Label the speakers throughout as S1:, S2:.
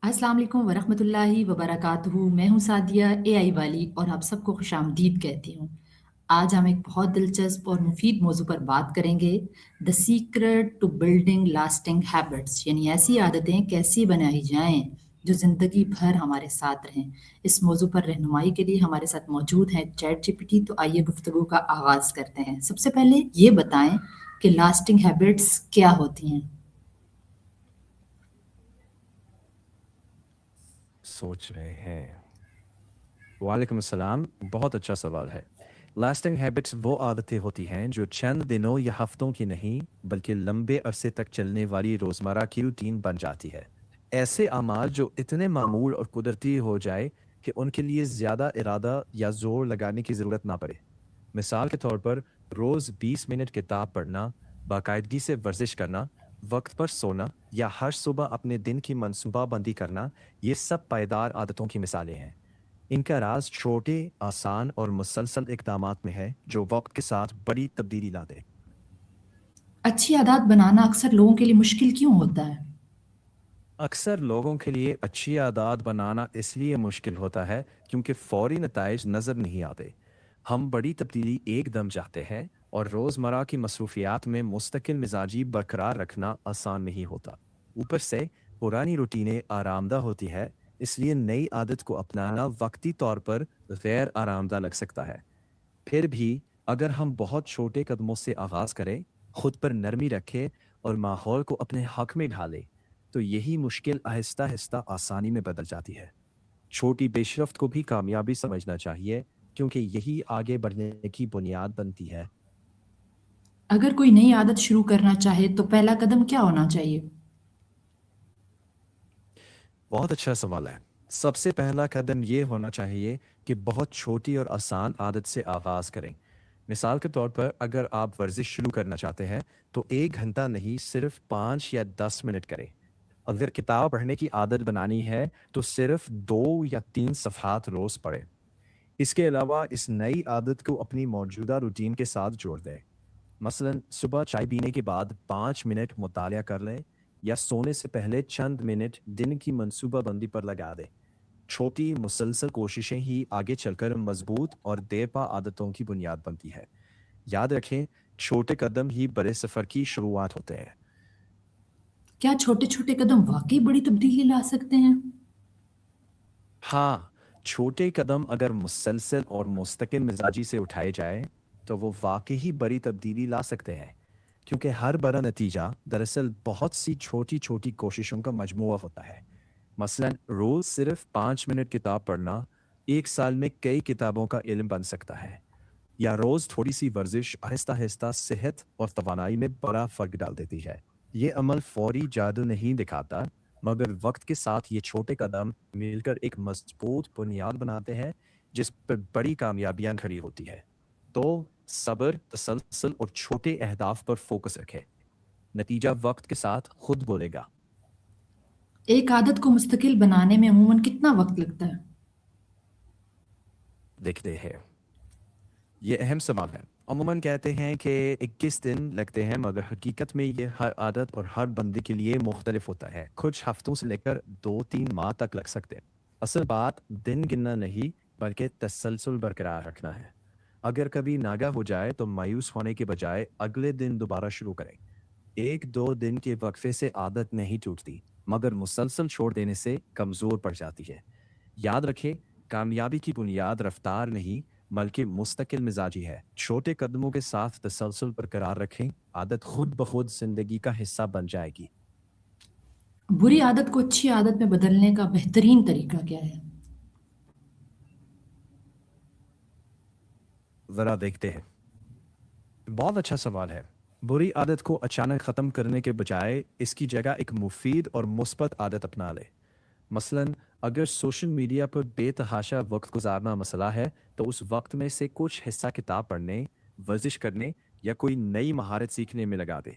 S1: अस्सलाम वालेकुम वरहमतुल्लाहि वबरकातुहू। मैं हूँ सादिया एआई वाली और आप सबको खुशामदीद कहती हूँ। आज हम एक बहुत दिलचस्प और मुफीद मौजू पर बात करेंगे, the secret to building lasting habits, यानी ऐसी आदतें कैसी बनाई जाएं जो ज़िंदगी भर हमारे साथ रहें। इस मौजू पर रहनुमाई के लिए हमारे साथ मौजूद हैं चैट जीपीटी। तो आइए गुफ्तगू का आगाज़ करते हैं। सबसे पहले ये बताएं कि लास्टिंग हैबिट्स क्या होती हैं।
S2: सोच रहे हैं। वालेकुम अस्सलाम। बहुत अच्छा सवाल है। लास्टिंग हैबिट्स वो आदतें होती हैं जो चंद दिनों या हफ्तों की नहीं बल्कि लंबे अरसे तक चलने वाली रोज़मर्रा की रूटीन बन जाती है। ऐसे अमाल जो इतने मामूल और कुदरती हो जाए कि उनके लिए ज़्यादा इरादा या ज़ोर लगाने की ज़रूरत ना पड़े। मिसाल के तौर पर रोज़ 20 मिनट किताब पढ़ना, बाकायदगी से वर्जिश करना, वक्त पर सोना या हर सुबह अपने दिन की मनसूबाबंदी करना, ये सब पायदार आदतों की मिसालें हैं। इनका राज छोटे, आसान और मुसलसल इकदामात में है जो वक्त के साथ बड़ी तब्दीली ला दे।
S1: अच्छी आदत बनाना अक्सर लोगों के लिए मुश्किल क्यों होता है?
S2: अक्सर लोगों के लिए अच्छी आदत बनाना इसलिए मुश्किल होता है क्योंकि फौरी नताइज नज़र नहीं आते। हम बड़ी तब्दीली एकदम चाहते हैं और रोज़मर्रा की मसरूफियात में मुस्तकिल मिजाजी बरकरार रखना आसान नहीं होता। ऊपर से पुरानी रूटीनें आरामदा होती है, इसलिए नई आदत को अपनाना वक्ती तौर पर गैर आरामदा लग सकता है। फिर भी अगर हम बहुत छोटे कदमों से आगाज़ करें, खुद पर नरमी रखें और माहौल को अपने हक में ढालें, तो यही मुश्किल आहिस्ता-आहिस्ता आसानी में बदल जाती है। छोटी पेशरफ्त को भी कामयाबी समझना चाहिए, क्योंकि यही आगे बढ़ने की बुनियाद बनती है।
S1: अगर कोई नई आदत शुरू करना चाहे तो पहला कदम क्या होना चाहिए?
S2: बहुत अच्छा सवाल है। सबसे पहला कदम ये होना चाहिए कि बहुत छोटी और आसान आदत से आगाज़ करें। मिसाल के तौर पर अगर आप वर्जिश शुरू करना चाहते हैं, तो 1 घंटा नहीं सिर्फ 5 या 10 मिनट करें। अगर किताब पढ़ने की आदत बनानी है, तो सिर्फ 2 या 3 सफ़हात रोज़ पढ़ें। इसके अलावा इस नई आदत को अपनी मौजूदा रूटीन के साथ जोड़ दें। मसलन सुबह चाय पीने के बाद 5 मिनट मुतालिया कर लें या सोने से पहले चंद मिनट दिन की मंसूबाबंदी पर लगा दें। छोटी मुसलसल कोशिशें ही आगे चलकर मजबूत और देरपा आदतों की बुनियाद बनती है। याद रखें, छोटे कदम ही बड़े सफ़र की शुरुआत होते हैं।
S1: क्या छोटे-छोटे कदम वाक़ई बड़ी तब्दीली ला सकते हैं?
S2: हाँ, छोटे कदम अगर मुसलसल और मुस्तकिल मिजाजी से उठाए जाए, तो वो वाकई ही बड़ी तब्दीली ला सकते हैं। क्योंकि हर बड़ा नतीजा दरअसल बहुत सी छोटी-छोटी कोशिशों का मजमूआ होता है। मसलन रोज सिर्फ 5 मिनट किताब पढ़ना 1 साल में कई किताबों का इल्म बन सकता है। या रोज थोड़ी सी वर्जिश आहिस्ता आहिस्ता सेहत और तवानाई में बड़ा फर्क डाल देती है। ये अमल फौरी जादू नहीं दिखाता, मगर वक्त के साथ ये छोटे कदम मिलकर एक मजबूत बुनियाद बनाते हैं जिस पर बड़ी कामयाबियां खड़ी होती है। तो सब्र, तसलसल और छोटे अहदाफ पर फोकस रखें। नतीजा वक्त के साथ खुद बोलेगा।
S1: एक आदत को मुस्तकिल बनाने में अमूमन कितना वक़्त लगता है?
S2: देखते हैं। ये अहम सवाल है। अमूमन कहते हैं कि 21 दिन लगते हैं, मगर हकीकत में ये हर आदत और हर बंदे के लिए मुख्तलिफ होता है। कुछ हफ्तों से लेकर 2-3 माह तक लग सकते हैं। असल बात दिन गिनना नहीं, बल्कि तसलसल बरकरार रखना है। अगर कभी नागा हो जाए तो मायूस होने के बजाय अगले दिन दोबारा शुरू करें। 1-2 दिन के वक्फे से आदत नहीं टूटती, मगर मुसलसल छोड़ देने से कमज़ोर पड़ जाती है। याद रखें, कामयाबी की बुनियाद रफ्तार नहीं बल्कि मुस्तकिल मिजाजी है। छोटे कदमों के साथ तसलसल बरकरार रखें, आदत खुद ब खुद जिंदगी का हिस्सा बन जाएगी।
S1: बुरी आदत को अच्छी आदत में बदलने का बेहतरीन तरीका क्या है?
S2: ज़रा देखते हैं। बहुत अच्छा सवाल है। बुरी आदत को अचानक ख़त्म करने के बजाय इसकी जगह एक मुफीद और मुस्बत आदत अपना ले। मसलन अगर सोशल मीडिया पर बेतहाशा वक्त गुजारना मसला है, तो उस वक्त में से कुछ हिस्सा किताब पढ़ने, वर्जिश करने या कोई नई महारत सीखने में लगा दे।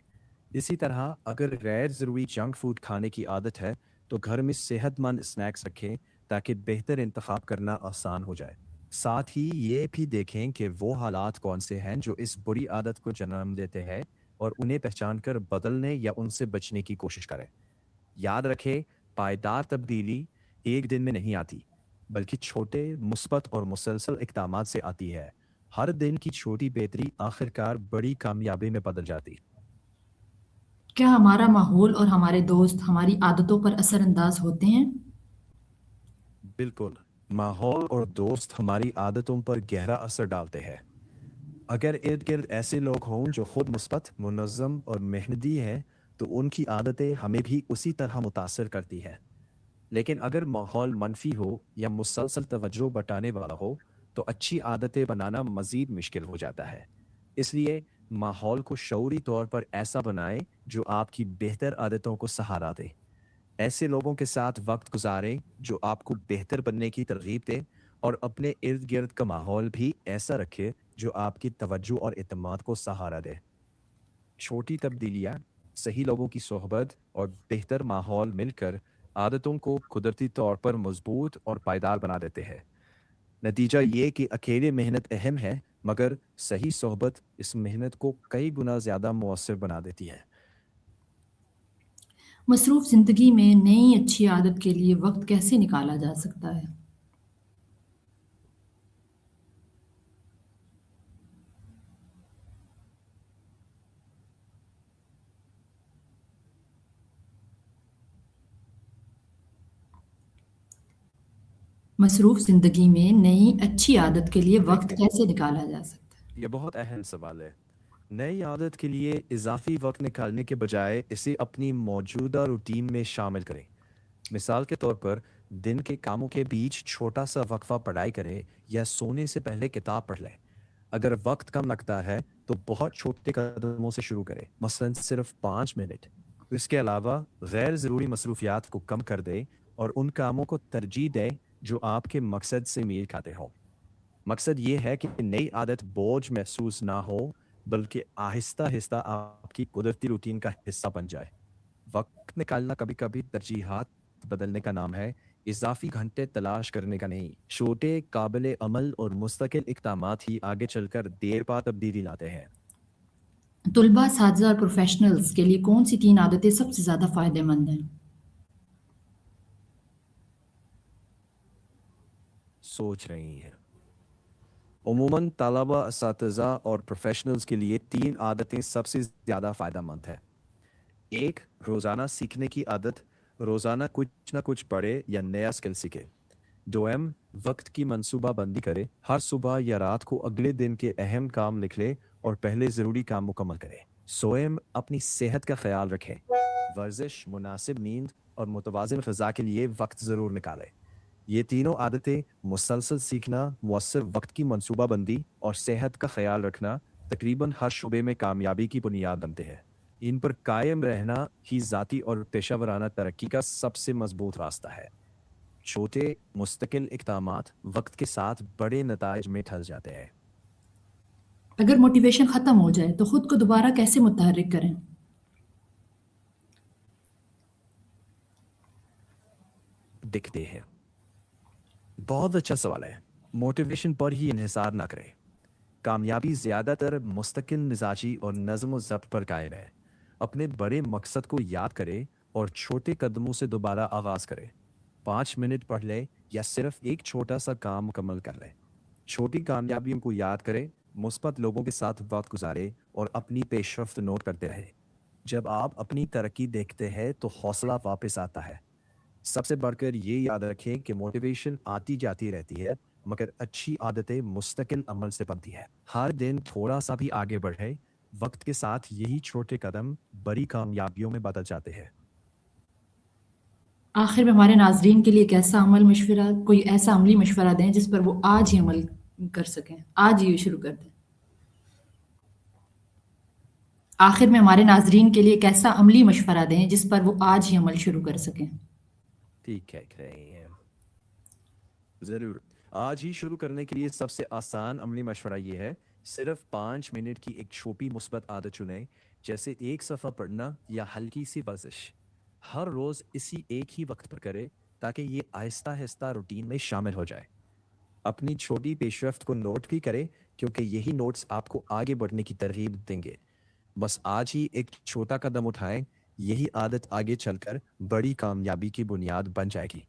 S2: इसी तरह अगर गैर ज़रूरी जंक फूड खाने की आदत है, तो घर में सेहतमंद स्नैक्स रखें ताकि बेहतर इंतखाब करना आसान हो जाए। साथ ही ये भी देखें कि वो हालात कौन से हैं जो इस बुरी आदत को जन्म देते हैं, और उन्हें पहचान कर बदलने या उनसे बचने की कोशिश करें। याद रखें, पायदार तब्दीली एक दिन में नहीं आती, बल्कि छोटे, मुस्बत और मुसलसल इक़दामात से आती है। हर दिन की छोटी बेहतरी आखिरकार बड़ी कामयाबी में बदल जाती।
S1: क्या हमारा माहौल और हमारे दोस्त हमारी आदतों पर असरअंदाज होते हैं?
S2: बिल्कुल, माहौल और दोस्त हमारी आदतों पर गहरा असर डालते हैं। अगर इर्द-गिर्द ऐसे लोग हों जो खुद मुस्बत, मुनज़्ज़म और मेहनती हैं, तो उनकी आदतें हमें भी उसी तरह मुतासिर करती हैं। लेकिन अगर माहौल मनफी हो या मुसलसल तवज्जो बटाने वाला हो, तो अच्छी आदतें बनाना मज़ीद मुश्किल हो जाता है। इसलिए माहौल को शऊरी तौर पर ऐसा बनाएं जो आपकी बेहतर आदतों को सहारा दे। ऐसे लोगों के साथ वक्त गुजारें जो आपको बेहतर बनने की तरगीब दें, और अपने इर्द गिर्द का माहौल भी ऐसा रखें जो आपकी तवज्जो और इत्मीनान को सहारा दे। छोटी तब्दीलियाँ, सही लोगों की सोहबत और बेहतर माहौल मिलकर आदतों को कुदरती तौर पर मजबूत और पायदार बना देते हैं। नतीजा ये कि अकेले मेहनत अहम है, मगर सही सोहबत इस मेहनत को कई गुना ज़्यादा मौसर बना देती है।
S1: मसरूफ़ ज़िंदगी में नई अच्छी आदत के लिए वक्त कैसे निकाला जा सकता है? मसरूफ़ ज़िंदगी में नई अच्छी आदत के लिए वक्त
S2: देखिए,
S1: कैसे निकाला जा सकता है?
S2: ये बहुत अहम सवाल है। नई आदत के लिए इजाफी वक्त निकालने के बजाय इसे अपनी मौजूदा रूटीन में शामिल करें। मिसाल के तौर पर, दिन के कामों के बीच छोटा सा वक्फा पढ़ाई करें या सोने से पहले किताब पढ़ लें। अगर वक्त कम लगता है तो बहुत छोटे कदमों से शुरू करें, मसलन सिर्फ 5 मिनट। इसके अलावा गैर ज़रूरी मसरूफियात को कम कर दें और उन कामों को तरजीह दें जो आपके मकसद से मेल खाते हों। मकसद ये है कि नई आदत बोझ महसूस ना हो, बल्कि आहिस्ता आहिस्ता आपकी कुदरती रूटीन का हिस्सा बन जाए। वक्त निकालना कभी कभी तरजीहात बदलने का नाम है, इजाफी घंटे तलाश करने का नहीं। छोटे, काबिल अमल और मुस्तकिल इक़दामात ही आगे चलकर देर पा तब्दीली लाते हैं।
S1: तुलबा, असातिज़ा और प्रोफ़ेशनल्स के लिए कौन-सी 3 आदतें सबसे ज़्यादा फ़ायदेमंद हैं?
S2: सोच रही हैं। उमूमन तलबा, असातिज़ा और प्रोफेशनल्स के लिए 3 आदतें सबसे ज़्यादा फ़ायदेमंद है। एक, रोज़ाना सीखने की आदत। रोज़ाना कुछ ना कुछ पढ़े या नया स्किल सीखे। दोम, वक्त की मंसूबा बंदी करे। हर सुबह या रात को अगले दिन के अहम काम लिख ले और पहले ज़रूरी काम मुकम्मल करे। सोएम, अपनी सेहत का ख्याल रखें। वर्जिश, मुनासिब नींद और मुतवाज़िन ग़िज़ा के लिए वक्त ज़रूर निकालें। ये तीनों आदतें, मुसलसल सीखना, मुअस्सर वक्त की मंसूबाबंदी और सेहत का ख्याल रखना, तकरीबन हर शुबे में कामयाबी की बुनियाद बनते हैं। इन पर कायम रहना ही ज़ाती और पेशेवराना तरक्की का सबसे मजबूत रास्ता है। छोटे, मुस्तकिल इक़दामात वक्त के साथ बड़े नताइज में ढल जाते हैं।
S1: अगर मोटिवेशन ख़त्म हो जाए तो खुद को दोबारा कैसे मुतहर्रिक करें?
S2: दिखते हैं। बहुत अच्छा सवाल है। मोटिवेशन पर ही इन्हिसार ना करें। कामयाबी ज़्यादातर मुस्तकिल मिजाजी और नज़्म ज़ब्त पर कायम है। अपने बड़े मकसद को याद करें और छोटे कदमों से दोबारा आगाज़ करें। 5 मिनट पढ़ लें या सिर्फ एक छोटा सा काम मुकम्मल कर लें। छोटी कामयाबियों को याद करें, मुस्बत लोगों के साथ वक्त गुजारें और अपनी पेशरफ्त नोट करते रहें। जब आप अपनी तरक्की देखते हैं तो हौसला वापस आता है। सबसे बढ़कर ये याद रखें कि मोटिवेशन आती जाती रहती है, मगर अच्छी आदतें मुस्तकिल अमल से बनती है। हर दिन थोड़ा सा भी आगे बढ़े, वक्त के साथ यही छोटे कदम बड़ी कामयाबियों में बदल जाते हैं।
S1: आखिर में हमारे नाज़रीन के लिए एक ऐसा कोई ऐसा अमली मशवरा दें जिस पर वो आज ही अमल कर सकें, आज ही शुरू कर दें। आखिर में हमारे नाज़रीन के लिए एक ऐसा अमली मशवरा दें जिस पर वो आज ही अमल शुरू कर सकें।
S2: ठीक है, रहे हैं। ज़रूर। आज ही शुरू करने के लिए सबसे आसान अमली मशवरा ये है, सिर्फ 5 मिनट की एक छोटी मुस्बत आदत चुनें, जैसे एक सफ़ा पढ़ना या हल्की सी वर्जिश। हर रोज़ इसी एक ही वक्त पर करें, ताकि ये आहिस्ता आहिस्ता रूटीन में शामिल हो जाए। अपनी छोटी पेशरफ्त को नोट भी करें, क्योंकि यही नोट्स आपको आगे बढ़ने की तरगीब देंगे। बस आज ही एक छोटा कदम उठाएं, یہی عادت آگے چل کر بڑی کامیابی کی بنیاد بن جائے گی۔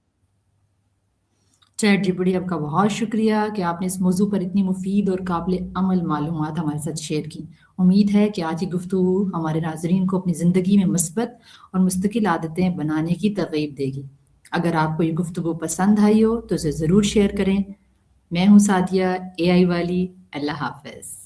S1: چیٹ جی پی ٹی آپ کا بہت شکریہ کہ آپ نے اس موضوع پر اتنی مفید اور قابل عمل معلومات ہمارے ساتھ شیئر کی۔ امید ہے کہ آج کی گفتگو ہمارے ناظرین کو اپنی زندگی میں مثبت اور مستقل عادتیں بنانے کی ترغیب دے گی۔ اگر آپ کو یہ گفتگو پسند آئی ہو تو اسے ضرور شیئر کریں۔ میں ہوں سعدیہ، اے آئی والی۔ اللہ حافظ۔